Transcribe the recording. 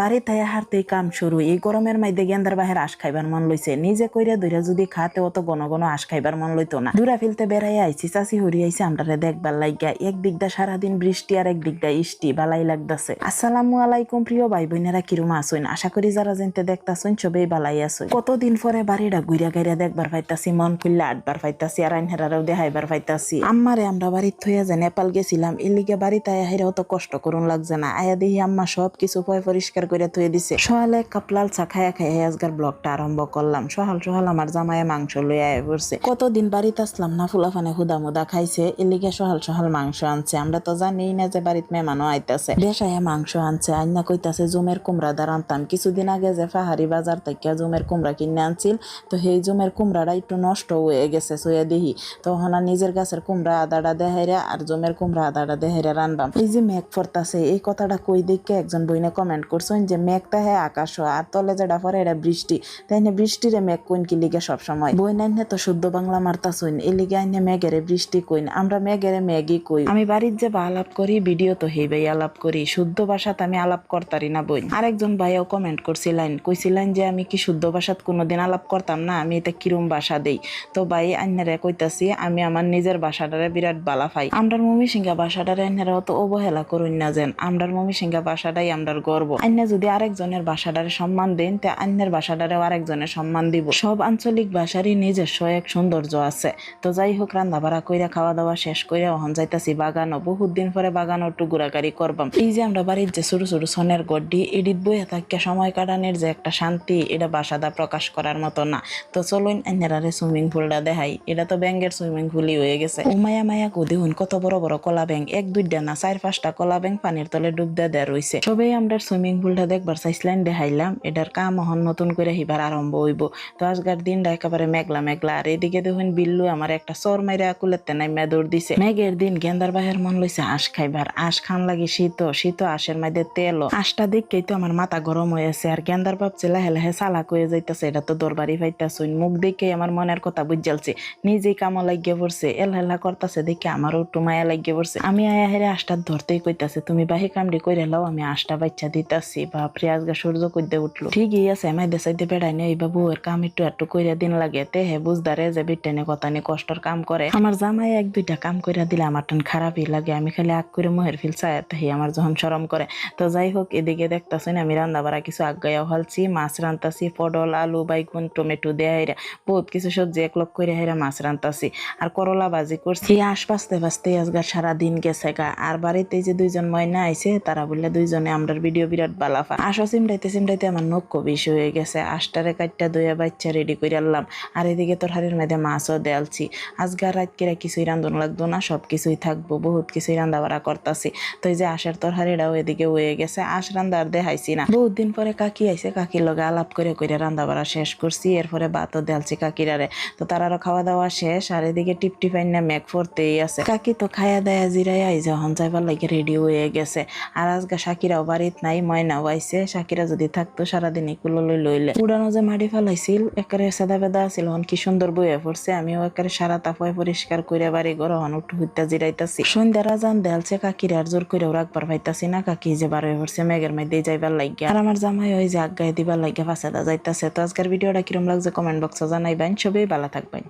বাড়ি তাইয়া হারতেই কাম শুরু। এই গরমের মাইদে গেন্দার বাহের আশ খাইবার মন লইছে। নিজে কইরা দইরা যদি খাতে অত ঘন ঘন আশ খাইবার মন লইতো না। দূরা ফিলতে বেড়াই আইছি, চাচি হরি আইছে আমরারে দেখবার লাগিয়া। একদিক দা সারাদিন বৃষ্টি আর একদিক দা ইষ্টি, বালাই লাগতাছে। আসসালামু আলাইকুম প্রিয় ভাই বোনেরা, কিরম আছইন? আশা করি যারা জানতে দেখতাছইন সবেই বালাই আছইন। কতদিন পরে বাড়িটা ঘুরিয়া গাইরা দেখবার পাইতাছি, মন খুললে আটবার পাইতাছি, আর আইনহারাও দেখাইবার পাইতাছি। আম্মারে আমরা বাড়ির থইয়া যে নেপাল গেছিলাম, এর লিগে বাড়িতে আয়া হাইরা অত কষ্ট করুন লাগছে না। আয়া দেখি আম্মা সব কিছু পরিষ্কার করে থুয়ে দিছে। সকালে কাপ লাল চা খাইয়া খাইয়া আজকের ব্লগটা আরম্ভ করলাম। সকাল আমার জামাইয়ে মাংস লইয়া আয়া পড়ছে। কতদিন বাড়িতে আসলাম না, ফুলাফানে হুদা মুদা খাইছে, এর লিগে সকাল মাংস আনছে। আমরা তো জানি না যে বাড়িতে মেহমানও আইতাছে। দেশাইয়া মাংস আনছে, আইনা কইতাছে জুমের কুমড়া দা রান্তাম। কিছুদিন আগে যে পাহাড়ি বাজার থেকে জুমের কুমড়া কিনে আনছিল, তো সেই জুমের কুমড়াটা একটু নষ্ট হয়ে গেছে। সইয়া দেখি তখন আর নিজের গাছের কুমড়া আদাটা দেহাইরা আর জুমের কুমড়া আদাটা দেহাইরা রানবাম। এই যে মেঘ পড়তাছে, এই কথাটা কই দেখে একজন বইনে কমেন্ট করছেন যে মেঘটা হ্যাঁ আকাশ আর তলে যেটা পরে এটা বৃষ্টি, তাই না? বৃষ্টিরে মেঘ কইন কি লিগে সবসময়? বই নাইনে তো শুদ্ধ বাংলা মারতাছইন, এই লিগে আইনে মেঘেরে বৃষ্টি কইন, আমরা মেঘেরে মেঘই কই। আমি বাড়ির যে বা আলাপ করি, ভিডিও তো হেই আলাপ করি, শুদ্ধ ভাষাত আমি আলাপ করতারি না বই। আরেকজন ভাইয়াও কমেন্ট করছিলেন, কইছিলেন যে আমি কি শুদ্ধ ভাষাত কোনোদিন আলাপ করতাম না, আমি এটা কিরম ভাষা দেই। তো ভাই আইনারে কইতাছি, আমি আমার নিজের ভাষাটারে বিরাট বালা পাই। আমরার মমি সিংহা ভাষাটারে আইনারা অত অবহেলা করুন না যেন। আমরার মমি সিংহা ভাষাটাই আমরার গর্ব। আইনা যদি আরেকজনের ভাষাটারে সম্মান দেন, তে আইনের ভাষাটারেও আরেকজনের সম্মান দিব। সব আঞ্চলিক ভাষারই নিজস্ব এক সৌন্দর্য আছে। তো যাই হোক, রান্না বাড়া কইরা খাওয়া দাওয়া শেষ কইরা ওহন যাইতাছি বাগানও। বহুত দিন পরে বাগানও একটু ঘোরাঘুরি করবাম। এই যে আমরা বাড়ির যে ছোট ছোট সনের গড্ডি, এডিট বইয়া থাকিয়া সময় কাটানোর যে একটা শান্তি, এটা বাসাদা প্রকাশ করার মতো না। তো চলুন আইনারে সুইমিং পুলটা দেখাই। এটা তো ব্যাঙ্গের সুইমিং পুলই হয়ে গেছে। ও মায়া কদি হইন কত বড় বড় কলা ব্যাং, এক দুইটা না 4-5টা কলা ব্যাং পানির তলে ডুব দেয়া রইছে। সবাই আমরা সুইমিং পুলটা দেখবার চাইছিলেন, দেখাইলাম। এটার কাম হন নতুন করে হিবার আরম্ভ হইব। তো আজকের দিনটা একেবারে মেঘলা। আর এদিকে দেখুন বিল্লু আমার একটা চর মাইরা কুলেতে নাইমা দৌড় দিছে। মেঘের দিন গেন্দার বাহের মন লইছে আঁশ খাইবার। আঁশ খান লাগে শীত আঁশের মধ্যে তেল। আঁশটা দেখেই তো আমার মাথা গরম হয়েছে। আর গেন্দার ভাবছে লাহে লাহে চালাক হয়ে যাইতেছে, এটা তো দরবারি পাইতাছুন। মুখ দেখে আমার মনের কথা বুঝালছে, নিজেই কামো লাগিয়ে পড়ছে। এলহেলা করতেছে দেখে আমারও একটু মায়া লাগিয়ে পড়ছে। আমি আয়া হেরে আঁশটা ধরতেই কইতাছে, তুমি বাহি কামড়ি কইরে লাও, আমি আঁশটা বাচ্চা দিতাছি। বাপরে, আজকে সূর্য কইতে উঠলো। ঠিকই আছে, আমি দেশাইতে বেড়াই নেই বাবু, এর কাম একটু কইরা দিন লাগে। তে হে বুঝদারে যে বিটেনে কথা নিয়ে কষ্টর কাম করে। আমার জামাই 1-2টা কাম কইরা দিলে আমার টান খারাপই লাগে। আমি খালি আগ করে মোহের ফিল চাই আমার যখন শরম করে। তো যাই হোক, এদিকে দেখতাছেন আমি রান্না বাড়া কিছু আগাইয়া হালছি। মাছ রান্তাছি, পটল আলু বাইগুন টমেটো দেয়া হেরা বহুত কিছু সবজি একলগ করে হেরা মাছ রান্তাছি। আর করলা ভাজি করছি। আশপাশতে আজকে সারাদিন গেছে গা। আর বাড়িতে যে 2জন ময়না আইছে, তারা বললে 2জনে আমরার ভিডিও বিরাট বালাফা। আশা চিমটাইতে আমার নখ বেশি হয়ে গেছে। আশটারে কাটটা দইয়া বাচ্চা রেডি করে আনলাম। আর এদিকে তোর হাড়ির মধ্যে মাছও দেয়ালছি। আজকে রাত কেরা কিছুই রান্ধন লাগতো না, সব কিছুই থাকবো। বহুত কিছুই রান্না বাড়া করতাছি। তো এই যে আশের তোর হাড়িটাও এদিকে হয়ে গেছে। আশ রান্দার দেখাইছি না। বহুত দিন পরে কাকি আইছে, কাকির লগে আলাপ করে রান্না বাড়া শেষ করছি। এরপরে ভাতও দেয়ালছি কাকিরারে। তো তারারও খাওয়া দাওয়া শেষ। আর এদিকে টিপটিপাইন না মেঘ পড়তেই আছে। কাকি তো খায়া দায়া জিরাইয়া যখন যাইবার লাগে রেডি হয়ে গেছে। আর আজকে সাকিরাও বাড়িত নাই, ময়নাও আইছে। সাকিরা যদি থাকতো সারাদিন এগুলো লইলে উড়ানো যে মাটি ফেলাইছিল, একেবারে সাদা বেদা আছিল, হন কি সুন্দর বইয়া পড়ছে। আমিও একেবারে সারা তাপয় পরিষ্কার করে বাড়ি ঘর হন উঠু হইতা জিরাইতাছি। সন্ধ্যা রাজান দেয়ালছে কাকিরা, আর জোর করেও রাখবার পাইতাছি না। কাকি যে বার হয়ে পড়ছে মেঘের মধ্যে যাইবার লাগিয়া। আর আমার জামাই ওই যে আগায় দিবার লাগিয়া ফাঁসাদা যাইতাছে। তো আজকের ভিডিওটা কিরম লাগছে কমেন্ট বক্সে জানাইবেন। সবাই ভালো থাকবেন।